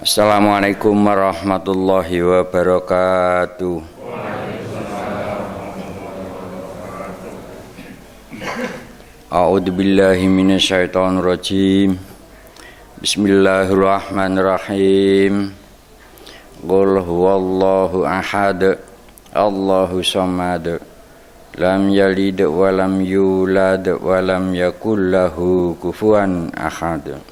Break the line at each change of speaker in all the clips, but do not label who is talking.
Assalamualaikum warahmatullahi wabarakatuh. A'udzu billahi minasyaitonir rajim. Bismillahirrahmanirrahim. Qul huwallahu ahad. Allahu samad. Lam yalid wa lam yulad wa lam yakul lahu kufuwan ahad.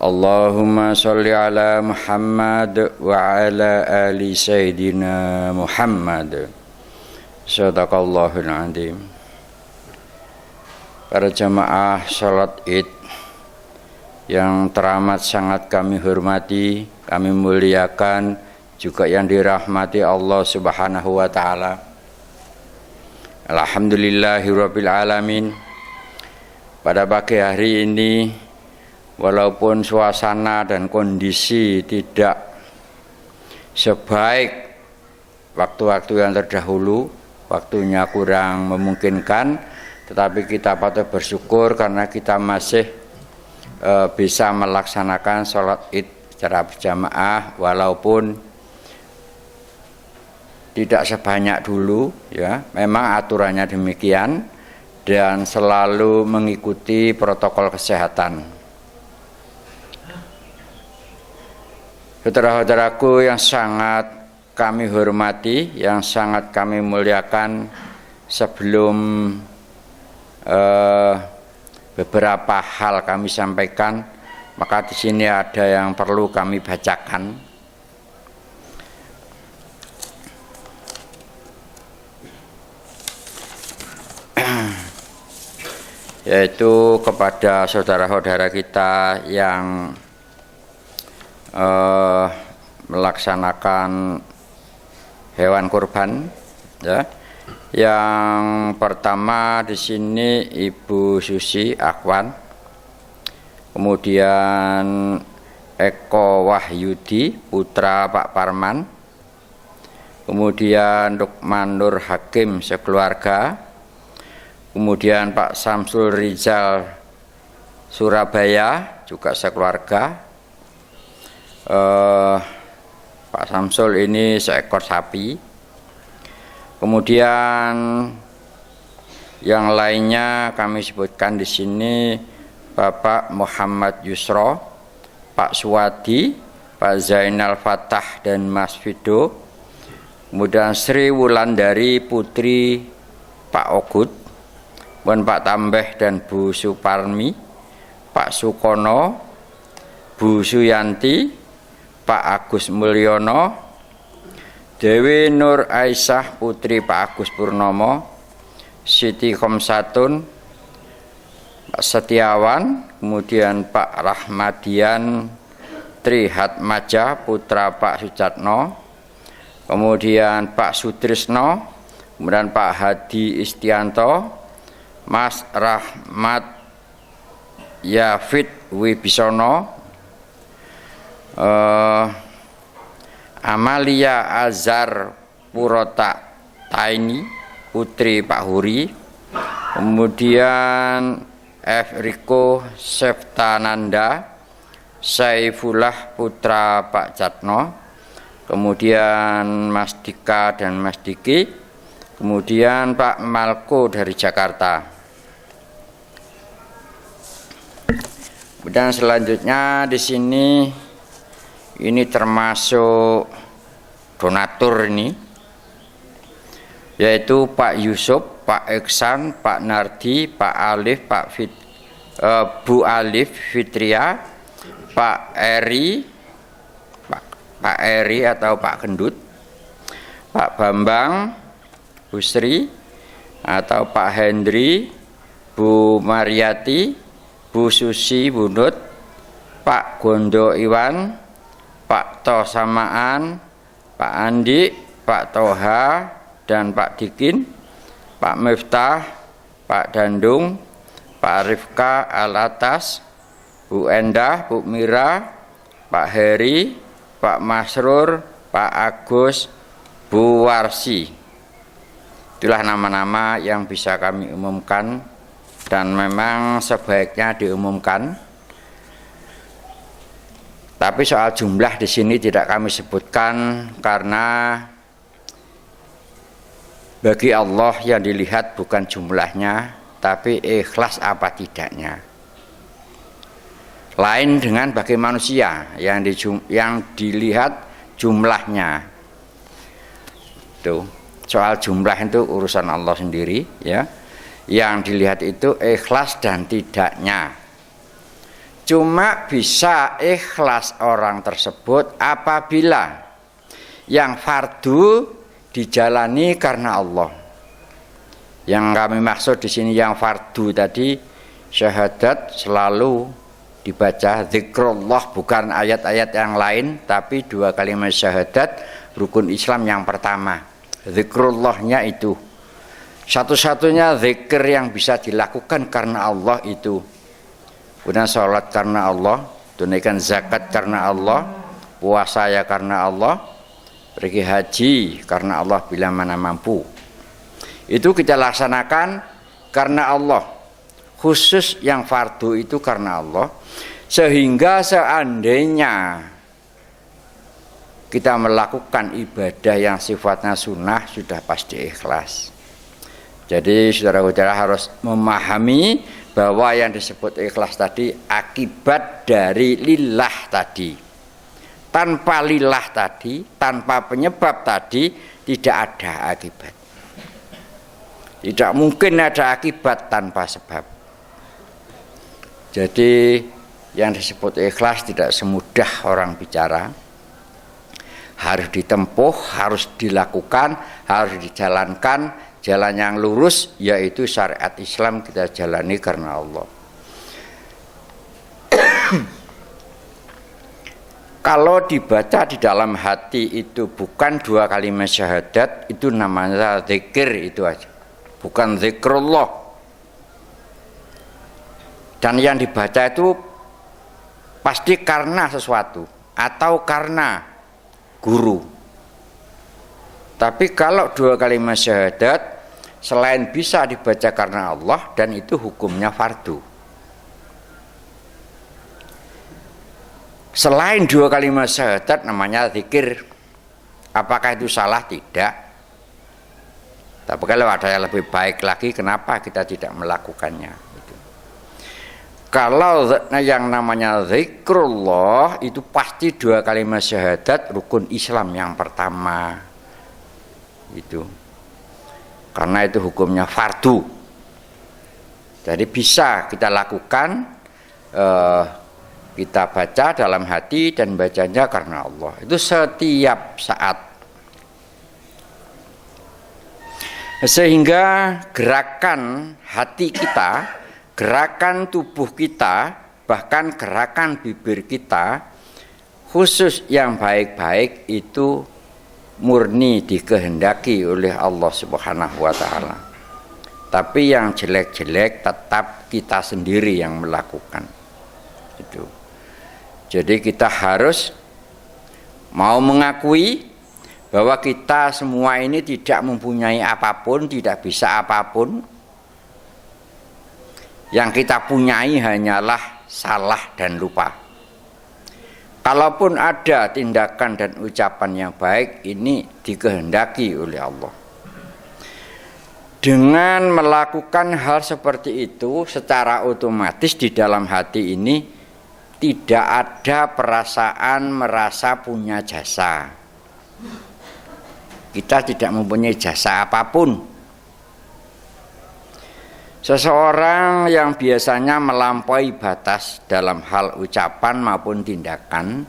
Allahumma sholli ala Muhammad wa ala ali Sayyidina Muhammad. Shadaqallahul azim. Para jamaah salat Id yang teramat sangat kami hormati, kami muliakan, juga yang dirahmati Allah Subhanahu wa taala. Alhamdulillahirabbil alamin. Pada pagi hari ini, walaupun suasana dan kondisi tidak sebaik waktu-waktu yang terdahulu, waktunya kurang memungkinkan, tetapi kita patut bersyukur karena kita masih bisa melaksanakan sholat Id secara berjamaah, walaupun tidak sebanyak dulu, ya. Memang aturannya demikian dan selalu mengikuti protokol kesehatan. Saudara-saudaraku yang sangat kami hormati, yang sangat kami muliakan, sebelum beberapa hal kami sampaikan, maka di sini ada yang perlu kami bacakan. Yaitu kepada saudara-saudara kita yang melaksanakan hewan kurban, ya. Yang pertama di sini Ibu Susi Akwan, kemudian Eko Wahyudi putra Pak Parman, kemudian Lukman Nur Hakim sekeluarga, kemudian Pak Samsul Rizal Surabaya juga sekeluarga. Pak Samsul ini seekor sapi. Kemudian yang lainnya kami sebutkan di sini Bapak Muhammad Yusro, Pak Suwadi, Pak Zainal Fatah dan Mas Fido. Kemudian Sri Wulandari putri Pak Ogut, kemudian Pak Tambeh dan Bu Suparmi, Pak Sukono, Bu Suyanti, Pak Agus Mulyono, Dewi Nur Aisyah putri Pak Agus Purnomo, Siti Khomsatun, Pak Setiawan, kemudian Pak Rahmadian Trihatmaja putra Pak Sucatno, kemudian Pak Sutrisno, kemudian Pak Hadi Istianto, Mas Rahmat Yafid Wibisono, Amalia Azhar Purota Taini putri Pak Huri, kemudian F. Riko Seftananda Saifullah putra Pak Jatno, kemudian Mas Dika dan Mas Diki, kemudian Pak Malko dari Jakarta. Dan selanjutnya di sini ini termasuk donatur ini, yaitu Pak Yusuf, Pak Iksan, Pak Nardi, Pak Alif, Bu Alif Fitria, Pak Eri, Pak Eri atau Pak Gendut, Pak Bambang, Bu Sri atau Pak Hendri, Bu Mariati, Bu Susi Bunut, Pak Gondo Iwan, Pak Tosamaan, Pak Andi, Pak Toha dan Pak Dikin, Pak Miftah, Pak Dandung, Pak Rifka Al-Atas, Bu Endah, Bu Mira, Pak Heri, Pak Masrur, Pak Agus, Bu Warsi. Itulah nama-nama yang bisa kami umumkan dan memang sebaiknya diumumkan. Tapi soal jumlah di sini tidak kami sebutkan karena bagi Allah yang dilihat bukan jumlahnya, tapi ikhlas apa tidaknya. Lain dengan bagi manusia yang dilihat jumlahnya. Tuh, soal jumlah itu urusan Allah sendiri, ya. Yang dilihat itu ikhlas dan tidaknya. Cuma bisa ikhlas orang tersebut apabila yang fardu dijalani karena Allah. Yang kami maksud di sini yang fardu tadi, syahadat selalu dibaca, zikrullah bukan ayat-ayat yang lain, tapi 2 kalimat syahadat rukun Islam yang pertama. Zikrullahnya itu satu-satunya zikir yang bisa dilakukan karena Allah itu. Kemudian sholat karena Allah, tunaikan zakat karena Allah, puasa ya karena Allah, pergi haji karena Allah bila mana mampu. Itu kita laksanakan karena Allah. Khusus yang fardu itu karena Allah. Sehingga seandainya kita melakukan ibadah yang sifatnya sunnah sudah pasti ikhlas. Jadi saudara-saudara harus memahami bahwa yang disebut ikhlas tadi akibat dari lillah tadi. Tanpa lillah tadi, tanpa penyebab tadi, tidak ada akibat. Tidak mungkin ada akibat tanpa sebab. Jadi yang disebut ikhlas tidak semudah orang bicara. Harus ditempuh, harus dilakukan, harus dijalankan. Jalan yang lurus yaitu syariat Islam kita jalani karena Allah. Kalau dibaca di dalam hati itu bukan 2 kalimat syahadat, itu namanya zikir itu aja, bukan zikrullah. Dan yang dibaca itu pasti karena sesuatu atau karena guru. Tapi kalau 2 kalimat syahadat selain bisa dibaca karena Allah dan itu hukumnya fardu. Selain 2 kalimat syahadat namanya zikir. Apakah itu salah? Tidak. Tapi kalau ada yang lebih baik lagi, kenapa kita tidak melakukannya? Itu. Kalau yang namanya zikrullah itu pasti 2 kalimat syahadat rukun Islam yang pertama. Itu karena itu hukumnya fardu. Jadi bisa kita lakukan, kita baca dalam hati dan bacanya karena Allah. Itu setiap saat. Sehingga gerakan hati kita, gerakan tubuh kita, bahkan gerakan bibir kita, khusus yang baik-baik itu murni dikehendaki oleh Allah Subhanahu wa taala. Tapi yang jelek-jelek tetap kita sendiri yang melakukan. Itu. Jadi kita harus mau mengakui bahwa kita semua ini tidak mempunyai apapun, tidak bisa apapun. Yang kita punyai hanyalah salah dan lupa. Kalaupun ada tindakan dan ucapan yang baik, ini dikehendaki oleh Allah. Dengan melakukan hal seperti itu, secara otomatis di dalam hati ini tidak ada perasaan merasa punya jasa. Kita tidak mempunyai jasa apapun. Seseorang yang biasanya melampaui batas dalam hal ucapan maupun tindakan,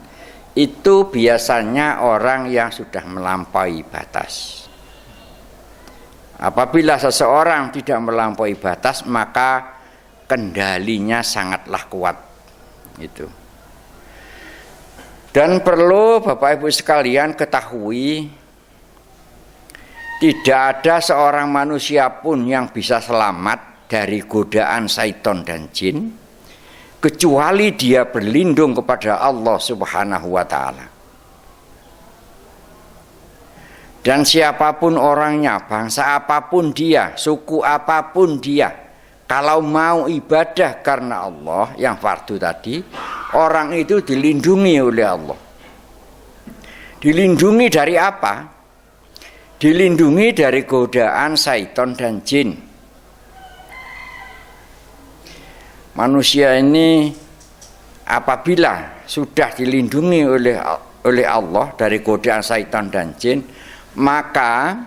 itu biasanya orang yang sudah melampaui batas. Apabila seseorang tidak melampaui batas, maka kendalinya sangatlah kuat. Itu. Dan perlu Bapak Ibu sekalian ketahui, tidak ada seorang manusia pun yang bisa selamat dari godaan syaitan dan jin kecuali dia berlindung kepada Allah Subhanahu wa taala. Dan siapapun orangnya, bangsa apapun dia, suku apapun dia, kalau mau ibadah karena Allah yang fardu tadi, orang itu dilindungi oleh Allah. Dilindungi dari apa? Dilindungi dari godaan syaitan dan jin. Manusia ini apabila sudah dilindungi oleh Allah dari godaan syaitan dan jin, maka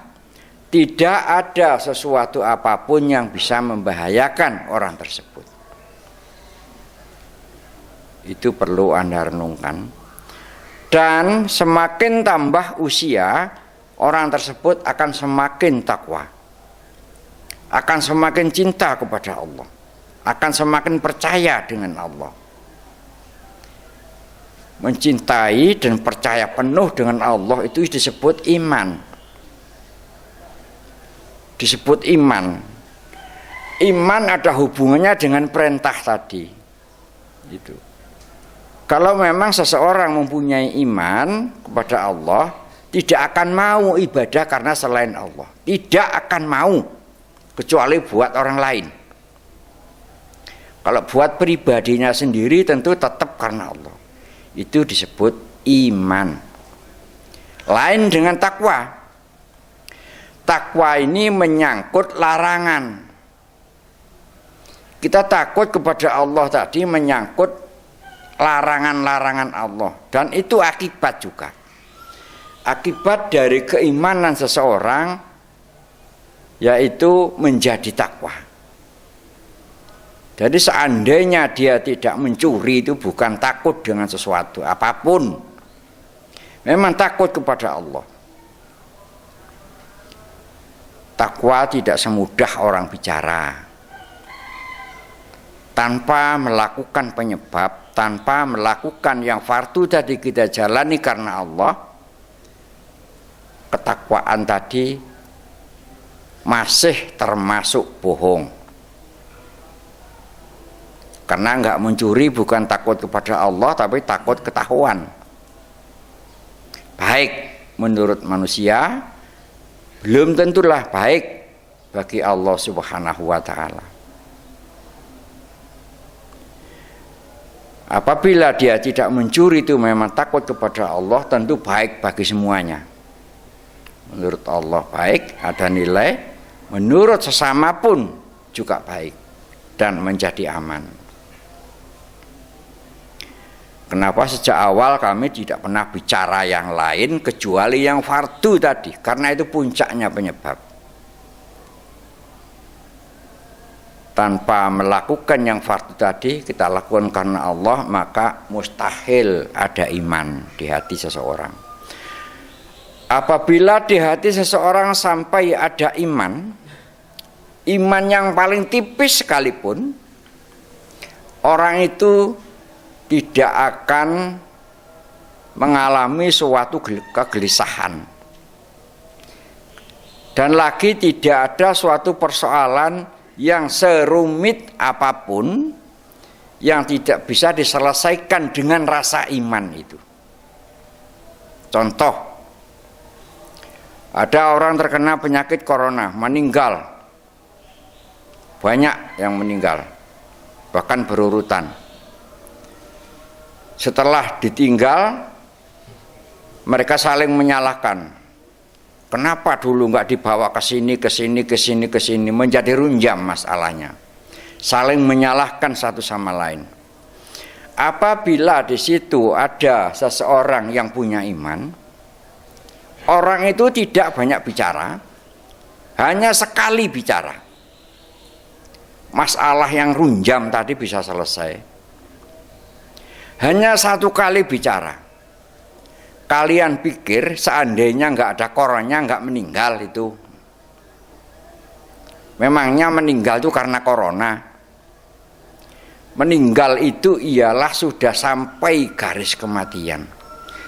tidak ada sesuatu apapun yang bisa membahayakan orang tersebut. Itu perlu Anda renungkan. Dan semakin tambah usia, orang tersebut akan semakin takwa, akan semakin cinta kepada Allah, akan semakin percaya dengan Allah. Mencintai dan percaya penuh dengan Allah itu disebut iman. Disebut iman. Iman ada hubungannya dengan perintah tadi. Itu. Kalau memang seseorang mempunyai iman kepada Allah, tidak akan mau ibadah karena selain Allah. Tidak akan mau, kecuali buat orang lain. Kalau buat pribadinya sendiri tentu tetap karena Allah. Itu disebut iman. Lain dengan takwa. Takwa ini menyangkut larangan. Kita takut kepada Allah tadi menyangkut larangan-larangan Allah. Dan itu akibat juga. Akibat dari keimanan seseorang, yaitu menjadi takwa. Jadi seandainya dia tidak mencuri, itu bukan takut dengan sesuatu apapun. Memang takut kepada Allah. Takwa tidak semudah orang bicara. Tanpa melakukan penyebab, tanpa melakukan yang fardu tadi kita jalani karena Allah, ketakwaan tadi masih termasuk bohong. Karena enggak mencuri bukan takut kepada Allah, tapi takut ketahuan. Baik menurut manusia, belum tentulah baik bagi Allah Subhanahu wa ta'ala. Apabila dia tidak mencuri itu memang takut kepada Allah, tentu baik bagi semuanya. Menurut Allah baik, ada nilai. Menurut sesama pun juga baik dan menjadi aman. Kenapa sejak awal kami tidak pernah bicara yang lain kecuali yang fardu tadi? Karena itu puncaknya penyebab. Tanpa melakukan yang fardu tadi, kita lakukan karena Allah, maka mustahil ada iman di hati seseorang. Apabila di hati seseorang sampai ada iman, iman yang paling tipis sekalipun, orang itu tidak akan mengalami suatu kegelisahan. Dan lagi tidak ada suatu persoalan yang serumit apapun yang tidak bisa diselesaikan dengan rasa iman itu. Contoh, ada orang terkena penyakit corona, meninggal. Banyak yang meninggal, bahkan berurutan. Setelah ditinggal, mereka saling menyalahkan. Kenapa dulu nggak dibawa ke sini, ke sini, ke sini, ke sini? Menjadi runjam masalahnya. Saling menyalahkan satu sama lain. Apabila di situ ada seseorang yang punya iman, orang itu tidak banyak bicara, hanya sekali bicara. Masalah yang runjam tadi bisa selesai. Hanya satu kali bicara. Kalian pikir seandainya nggak ada coronanya nggak meninggal itu? Memangnya meninggal itu karena corona? Meninggal itu ialah sudah sampai garis kematian.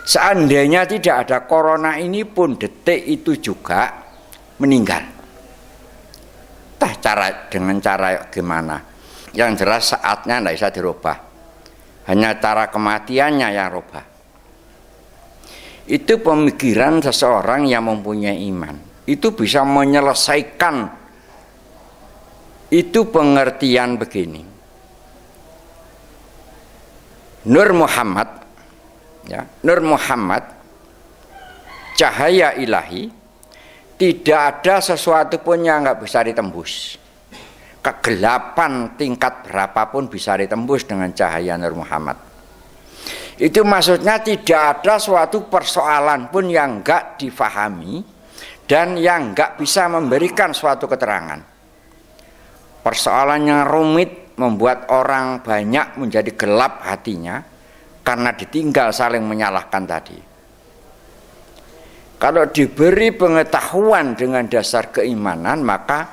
Seandainya tidak ada corona ini pun detik itu juga meninggal. Dengan cara gimana? Yang jelas saatnya tidak bisa dirubah. Hanya cara kematiannya yang rubah. Itu pemikiran seseorang yang mempunyai iman. Itu bisa menyelesaikan. Itu pengertian begini. Nur Muhammad, ya, Nur Muhammad, cahaya ilahi, tidak ada sesuatu pun yang nggak bisa ditembus. Kegelapan tingkat berapapun bisa ditembus dengan cahaya Nur Muhammad. Itu maksudnya tidak ada suatu persoalan pun yang nggak difahami dan yang nggak bisa memberikan suatu keterangan. Persoalan yang rumit membuat orang banyak menjadi gelap hatinya karena ditinggal saling menyalahkan tadi. Kalau diberi pengetahuan dengan dasar keimanan, maka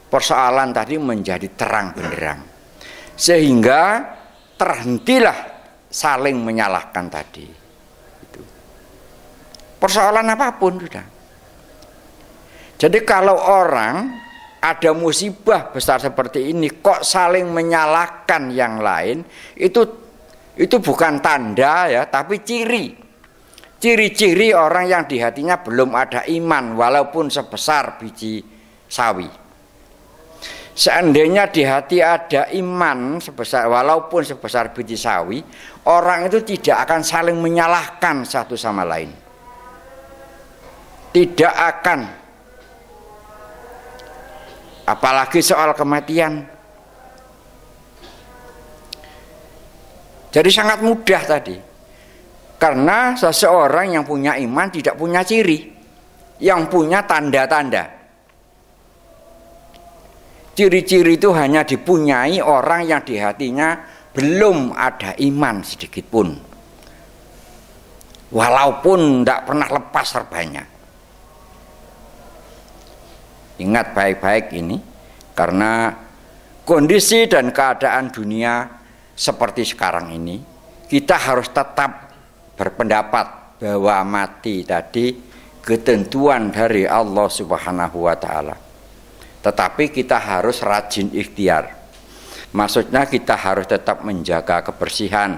persoalan tadi menjadi terang benderang, sehingga terhentilah saling menyalahkan tadi. Itu. Persoalan apapun sudah. Jadi kalau orang ada musibah besar seperti ini kok saling menyalahkan yang lain, itu bukan tanda ya, tapi ciri-ciri orang yang di hatinya belum ada iman walaupun sebesar biji sawi. Seandainya di hati ada iman walaupun sebesar biji sawi, orang itu tidak akan saling menyalahkan satu sama lain. Tidak akan. Apalagi soal kematian. Jadi sangat mudah tadi. Karena seseorang yang punya iman tidak punya ciri, yang punya tanda-tanda. Ciri-ciri itu hanya dipunyai orang yang di hatinya belum ada iman sedikit pun. Walaupun tidak pernah lepas serbanya. Ingat baik-baik ini, karena kondisi dan keadaan dunia seperti sekarang ini, kita harus tetap berpendapat bahwa mati tadi ketentuan dari Allah Subhanahu wa Ta'ala. Tetapi kita harus rajin ikhtiar. Maksudnya kita harus tetap menjaga kebersihan,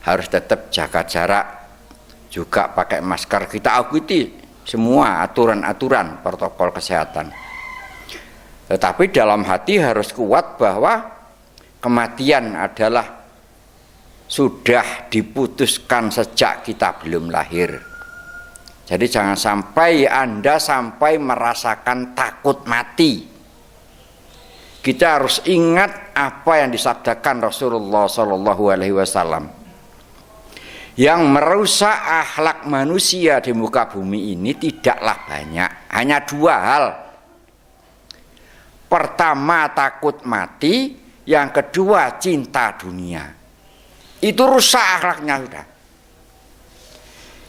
harus tetap jaga jarak, juga pakai masker. Kita ikuti semua aturan-aturan protokol kesehatan. Tetapi dalam hati harus kuat bahwa kematian adalah sudah diputuskan sejak kita belum lahir. Jadi jangan sampai Anda sampai merasakan takut mati. Kita harus ingat apa yang disabdakan Rasulullah SAW. Yang merusak akhlak manusia di muka bumi ini tidaklah banyak, hanya dua hal. Pertama takut mati, yang kedua cinta dunia. Itu rusak akhlaknya sudah.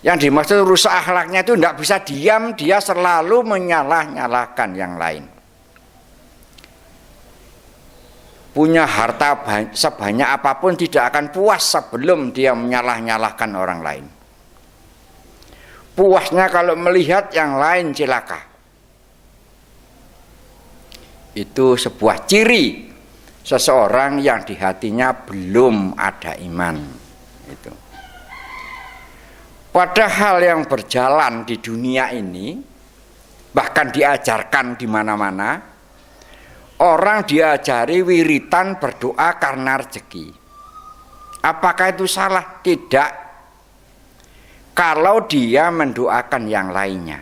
Yang dimaksud rusak akhlaknya itu tidak bisa diam, dia selalu menyalah-nyalahkan yang lain. Punya harta sebanyak apapun tidak akan puas sebelum dia menyalah-nyalahkan orang lain. Puasnya kalau melihat yang lain celaka. Itu sebuah ciri seseorang yang di hatinya belum ada iman. Itu. Padahal yang berjalan di dunia ini, bahkan diajarkan di mana-mana, orang diajari wiritan berdoa karena rezeki. Apakah itu salah? Tidak. Kalau dia mendoakan yang lainnya.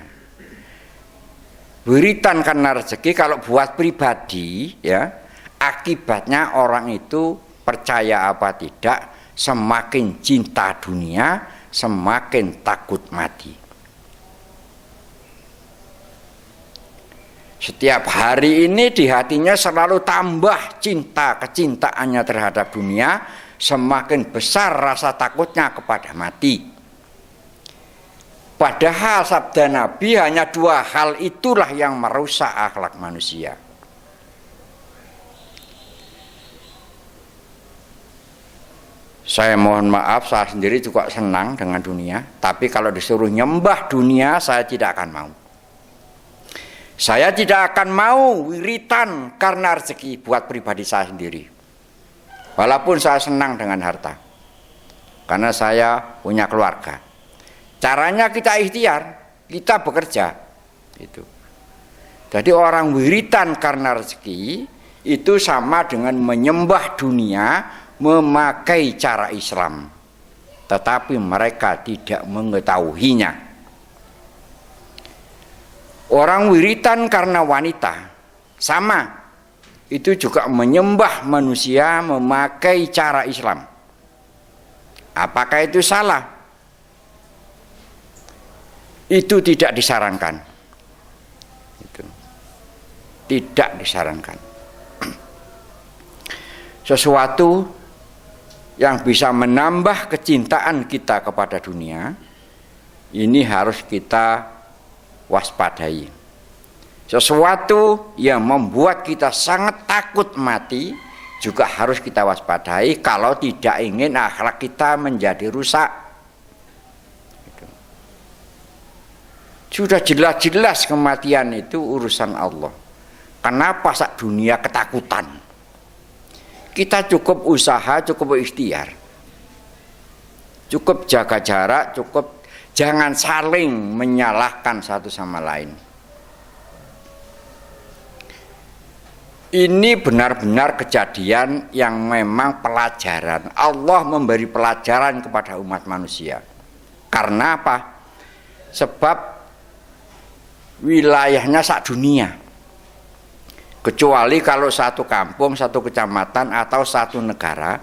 Wiritan karena rezeki kalau buat pribadi, ya, akibatnya orang itu percaya apa tidak, semakin cinta dunia, semakin takut mati. Setiap hari ini di hatinya selalu tambah cinta, kecintaannya terhadap dunia, semakin besar rasa takutnya kepada mati. Padahal sabda Nabi hanya dua hal itulah yang merusak akhlak manusia. Saya mohon maaf, saya sendiri juga senang dengan dunia, tapi kalau disuruh nyembah dunia saya tidak akan mau. Saya tidak akan mau wiritan karena rezeki buat pribadi saya sendiri. Walaupun saya senang dengan harta. Karena saya punya keluarga. Caranya kita ikhtiar, kita bekerja. Itu. Jadi orang wiritan karena rezeki itu sama dengan menyembah dunia, memakai cara Islam, tetapi mereka tidak mengetahuinya. Orang wiritan karena wanita, sama, itu juga menyembah manusia memakai cara Islam. Apakah itu salah? Itu tidak disarankan. Itu tidak disarankan. Sesuatu yang bisa menambah kecintaan kita kepada dunia, ini harus kita waspadai. Sesuatu yang membuat kita sangat takut mati juga harus kita waspadai kalau tidak ingin akhlak kita menjadi rusak. Sudah jelas-jelas kematian itu urusan Allah. Kenapa sak dunia ketakutan? Kita cukup usaha, cukup ikhtiar, cukup jaga jarak, cukup jangan saling menyalahkan satu sama lain. Ini benar-benar kejadian yang memang pelajaran. Allah memberi pelajaran kepada umat manusia. Karena apa? Sebab wilayahnya sak dunia. Kecuali kalau satu kampung, satu kecamatan, atau satu negara,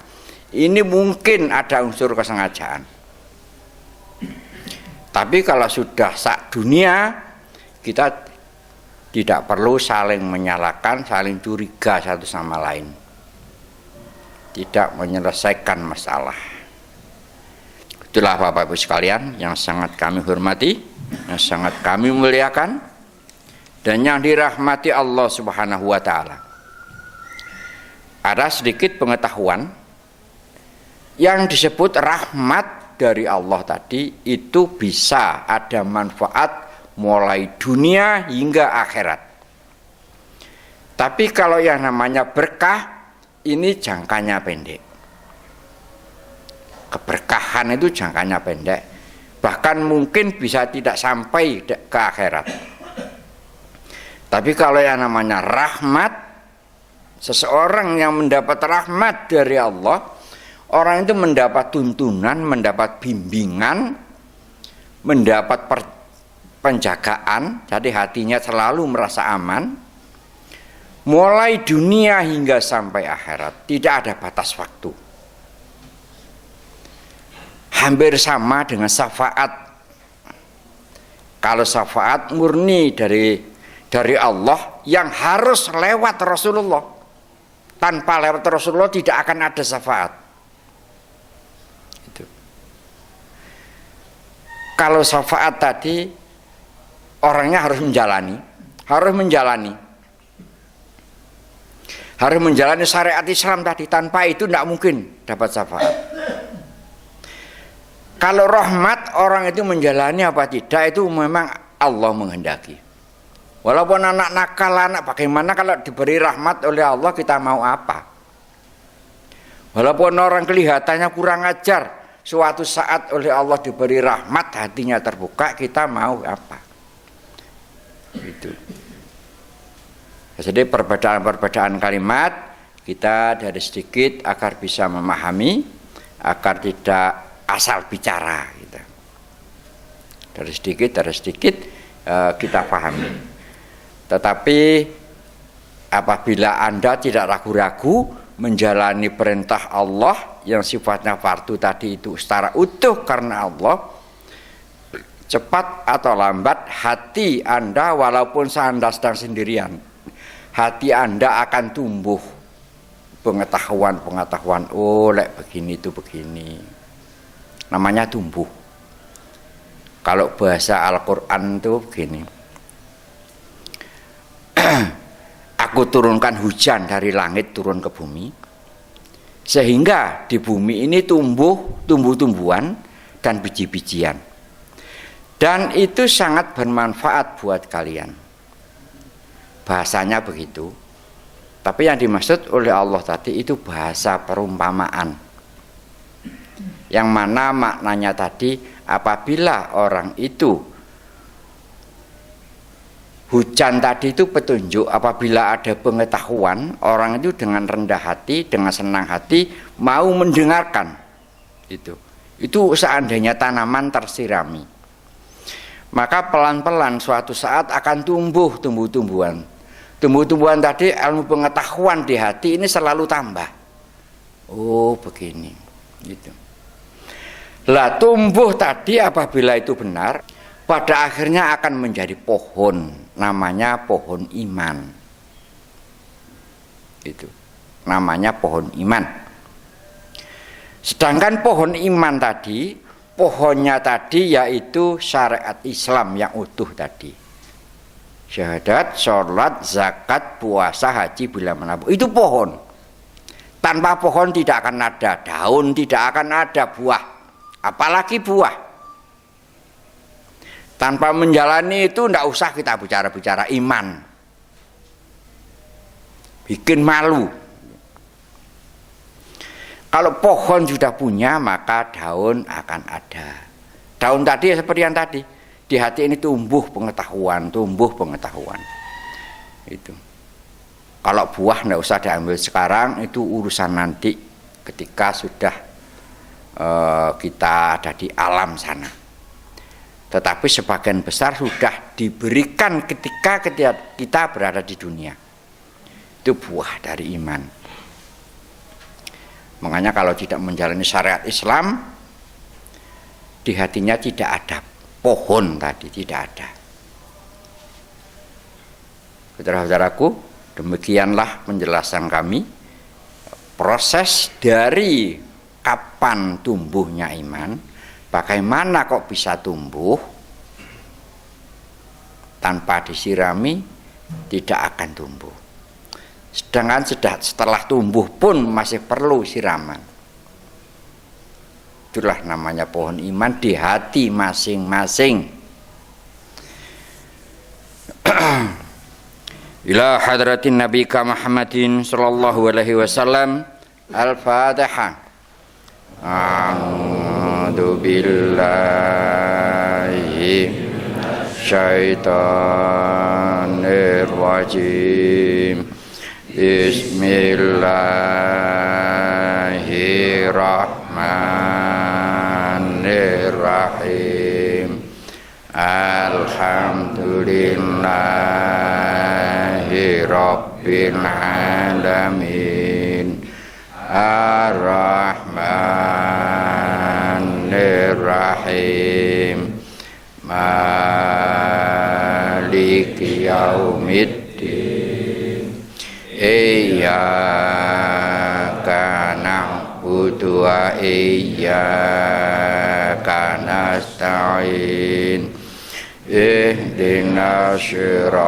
ini mungkin ada unsur kesengajaan. Tapi kalau sudah sak dunia, kita tidak perlu saling menyalahkan, saling curiga satu sama lain. Tidak menyelesaikan masalah. Itulah Bapak Ibu sekalian yang sangat kami hormati, yang sangat kami muliakan, dan yang dirahmati Allah Subhanahu wa Ta'ala. Ada sedikit pengetahuan yang disebut rahmat dari Allah tadi, itu bisa ada manfaat mulai dunia hingga akhirat. Tapi kalau yang namanya berkah, ini jangkanya pendek. Keberkahan itu jangkanya pendek, bahkan mungkin bisa tidak sampai ke akhirat. Tapi kalau yang namanya rahmat, seseorang yang mendapat rahmat dari Allah, orang itu mendapat tuntunan, mendapat bimbingan, mendapat penjagaan, jadi hatinya selalu merasa aman, mulai dunia hingga sampai akhirat, tidak ada batas waktu. Hampir sama dengan syafaat. Kalau syafaat murni dari Allah yang harus lewat Rasulullah. Tanpa lewat Rasulullah tidak akan ada syafaat. Itu. Kalau syafaat tadi orangnya harus menjalani syariat Islam tadi. Tanpa itu tidak mungkin dapat syafaat. Kalau rahmat, orang itu menjalani apa tidak, itu memang Allah menghendaki. Walaupun anak nakal, anak bagaimana kalau diberi rahmat oleh Allah, kita mau apa? Walaupun orang kelihatannya kurang ajar, suatu saat oleh Allah diberi rahmat, hatinya terbuka, kita mau apa? Gitu. Jadi perbedaan-perbedaan kalimat kita dari sedikit agar bisa memahami, agar tidak asal bicara. Gitu. Dari sedikit kita pahami. Tetapi apabila Anda tidak ragu-ragu menjalani perintah Allah yang sifatnya fardu tadi itu secara utuh karena Allah, cepat atau lambat hati Anda, walaupun Anda sedang sendirian, hati Anda akan tumbuh pengetahuan, oh lek begini itu begini, namanya tumbuh. Kalau bahasa Al-Quran itu begini, aku turunkan hujan dari langit turun ke bumi, sehingga di bumi ini tumbuh-tumbuhan dan biji-bijian, dan itu sangat bermanfaat buat kalian. Bahasanya begitu. Tapi yang dimaksud oleh Allah tadi itu bahasa perumpamaan, yang mana maknanya tadi apabila orang itu Hujan tadi itu petunjuk apabila ada pengetahuan, orang itu dengan rendah hati, dengan senang hati mau mendengarkan. Itu seandainya tanaman tersirami. Maka pelan-pelan suatu saat akan tumbuh tumbuh-tumbuhan. Tumbuh-tumbuhan tadi ilmu pengetahuan di hati ini selalu tambah. Oh begini, gitu. Lah tumbuh tadi apabila itu benar, pada akhirnya akan menjadi pohon, namanya pohon iman. Itu namanya pohon iman. Sedangkan pohon iman tadi, pohonnya tadi yaitu syariat Islam yang utuh tadi. Syahadat, sholat, zakat, puasa, haji, bila menabung. Itu pohon. Tanpa pohon tidak akan ada daun, tidak akan ada buah. Apalagi buah. Tanpa menjalani itu tidak usah kita bicara-bicara iman. Bikin malu. Kalau pohon sudah punya maka daun akan ada. Daun tadi seperti yang tadi. Di hati ini tumbuh pengetahuan. Itu. Kalau buah tidak usah diambil sekarang, itu urusan nanti ketika sudah kita ada di alam sana. Tetapi sebagian besar sudah diberikan ketika kita berada di dunia. Itu buah dari iman. Makanya kalau tidak menjalani syariat Islam, di hatinya tidak ada pohon tadi, tidak ada. Saudara-saudaraku, demikianlah penjelasan kami proses dari kapan tumbuhnya iman, bagaimana kok bisa tumbuh tanpa disirami, tidak akan tumbuh. Sedangkan setelah tumbuh pun masih perlu siraman. Itulah namanya pohon iman di hati masing-masing. Ila hadratin Nabi Muhammadin sallallahu alaihi wasallam. Al-Fatihah. A'udzu billahi syaitonir rajim. Bismillahirrahmanirrahim. Alhamdulillahi rabbil alamin. Ar-Rahmanir-Rahim. Maliki yaumiddin. Iyyaka na'budu wa iyyaka nasta'in. Ihdinas siratal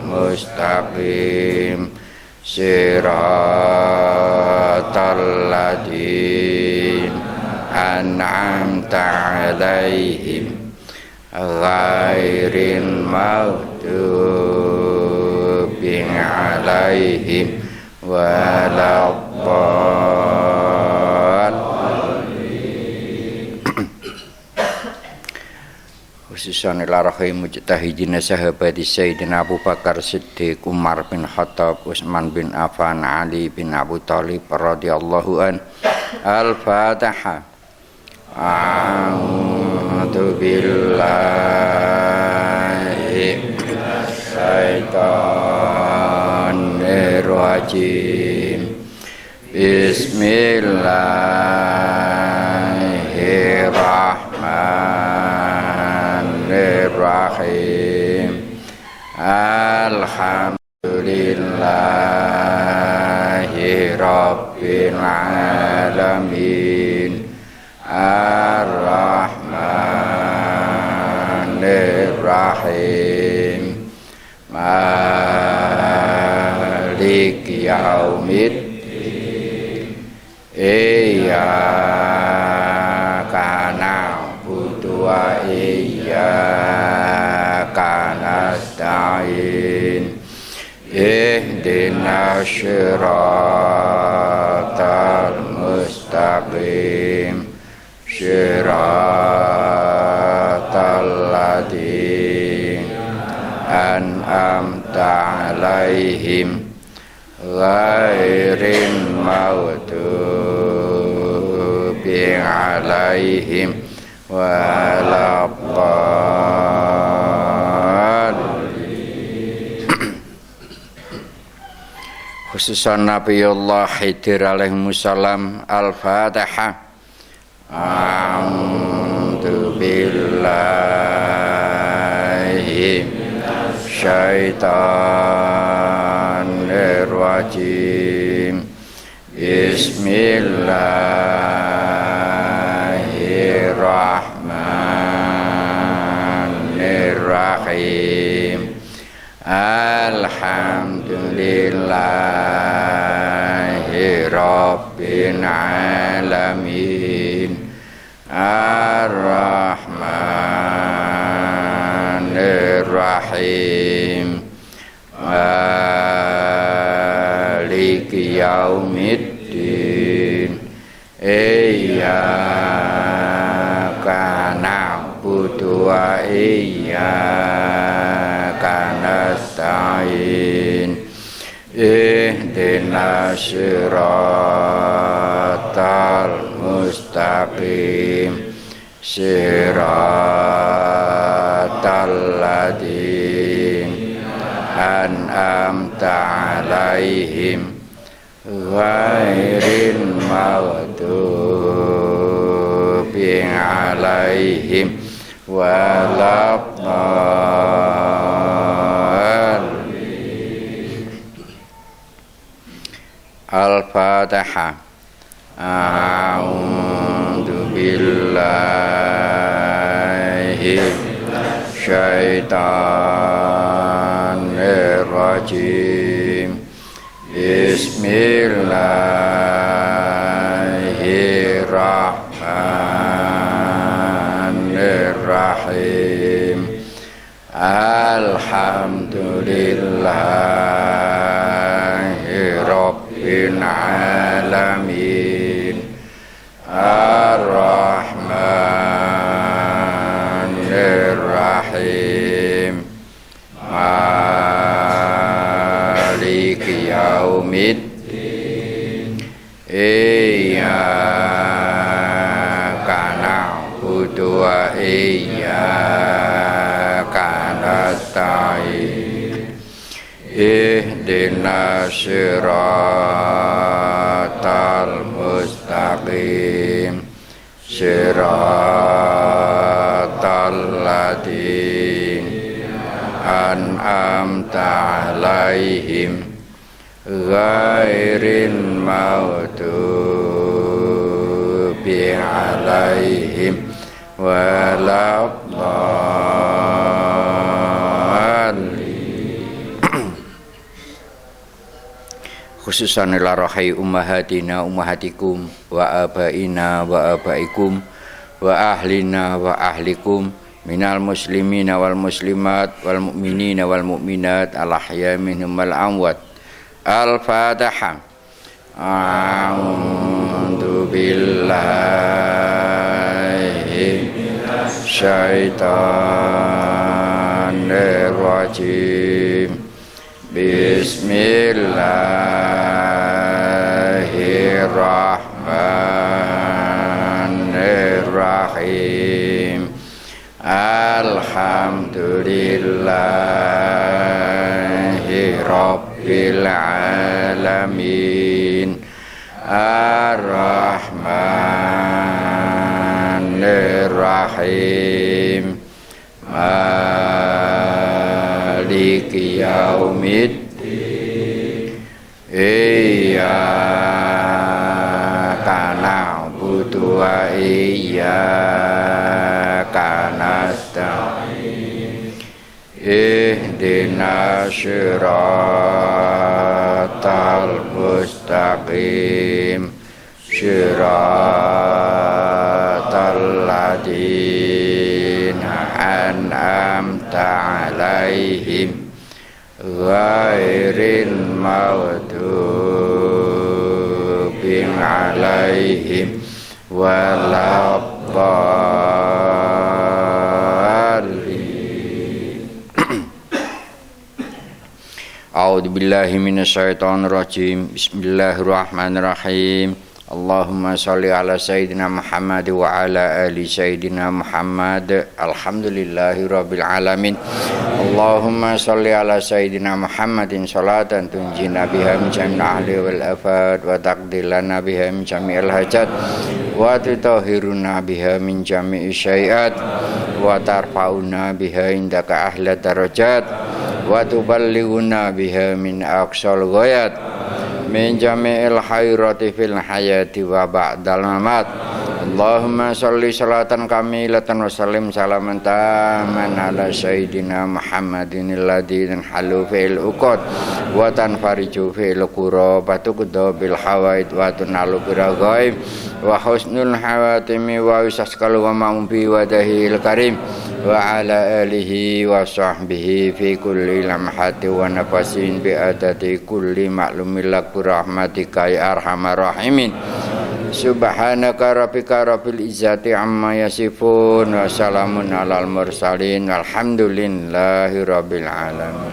mustaqim. Siratal ladzina an'amta 'alaihim ghairil maghdubi 'alaihim waladdallin. Khususan ila rahim mujtahidina sahabati Sayyidina Abu Bakar Siddiq, Umar bin Khattab, Utsman bin Affan, Ali bin Abu Thalib radhiyallahu an. Al-Fatihah. A'udzu billahi syaitonir rajim. Bismillahirrahmanirrahim. Alhamdulillahi rabbil alamin. Ar-Rahmanir-Rahim. Maliki yaumiddin. Iyyaka na'budu wa iyyaka nasta'in. Ihdinas siratal mustaqim. Siratal ladzina alaihim ghairil maghdubi alaihim waladdallin. Khususan Nabiullah Khidir alaihissalam. Al-Fatihah. A'udzu billahi syaitanir rajim. Bismillahirrahmanirrahim. Alhamdulillahi rabbil alamin. Ar-Rahmanir Rahim. Maliki yaumiddin. Iyyaka na'budu wa iyyaka nasta'in. Ihdinas siratal mustaqim. Siratal ladzina an'amta 'alaihim ghairil maghdubi 'alaihim waladdallin. Al-Fatihah. A'udzu billahi syaitanir rajim. Bismillahirrahmanirrahim. Alhamdulillahi rabbil alamin. Ar-Rahmanir Rahim. Maliki yaumiddin. Iyyaka na'budu wa iyyaka nasta'in. Ihdinas siratal mustaqim. Siratal ladzina an'amta 'alaihim ghairil maghdubi 'alaihim waladdallin. Khususan ila rahai ummahatina ummahatikum wa abaina wa abaikum wa ahlina wa ahlikum minal muslimina wal muslimat wal mu'minina wal mu'minat al ahya minhum wal amwat. Al-Fatihah. A'udzu billahi syaitanir rajim. Bismillahirrahmanirrahim. Alhamdulillahi rabbil alamin. Ar-Rahmanir Rahim. Maliki yaumiddin. Iyyaka na'budu wa iyyaka nasta'in. Ihdinas siratal mustaqim. Siratal ladzina an'amta 'alaihim ghairil maghdubi 'alaihim waladdallin. A'udzu billahi minasyaitonir rajim. Bismillahirrahmanirrahim. Allahumma shalli ala sayyidina Muhammad wa ala ali sayyidina Muhammad. Alhamdulillahi rabbil alamin. Allahumma shalli ala sayyidina Muhammadin salatan tunjina biha min jami'il ahli wal afat wa taqdilana biha min jami'il hajat wa tutahhiruna biha min jami'i syai'at wa tarfa'una biha indaka ahla darajat wa tuballighuna biha min aqsal ghayat min jami'il khairati fil hayati wa ba'dal mamat. Allahumma sholli salatan kamilatan wa sallim salaman taman ala sayyidina Muhammadin alladzi tanhalu fil uqad wa tanfariju fil qurab wa tuqda bil hawaid wa tunalu bil ghaib wa husnul hawatimi wa yusaskal wa ma'umbi wa dahil karim wa ala alihi wa sahbihi fi kulli lamhati wa nafasin bi adati kulli ma'lumin lak rahmatika ya arhamar rahimin. Subhanaka rabbika rabbil izzati amma yasifun wa salamun alal mursalin walhamdulillahi rabbil alamin.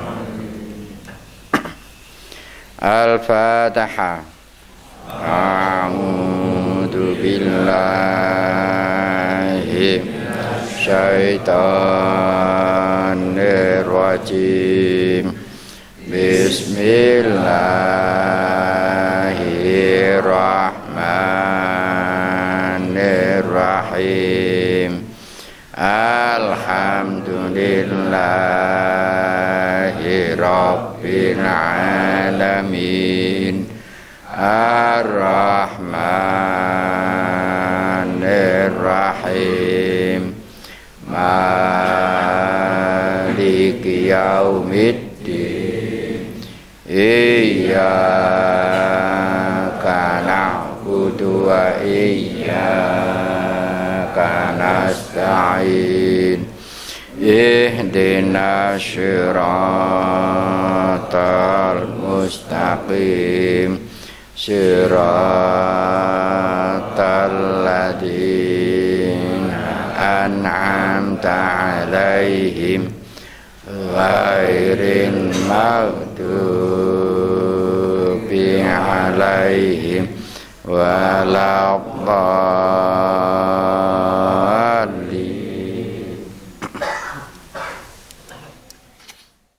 Al-Fatihah. A'udzu billahi syaitonir rajim. Bismillahirrahmanirrahim. Alhamdulillahi rabbil alamin. Ar-Rahmanir-Rahim. Maliki yaumiddin. Iyyaka na'budu wa iyyaka nasta'in. Ihdinas siratal mustaqim. Siratal ladzina an'amta 'alaihim ghairil maghdubi 'alaihim waladdallin.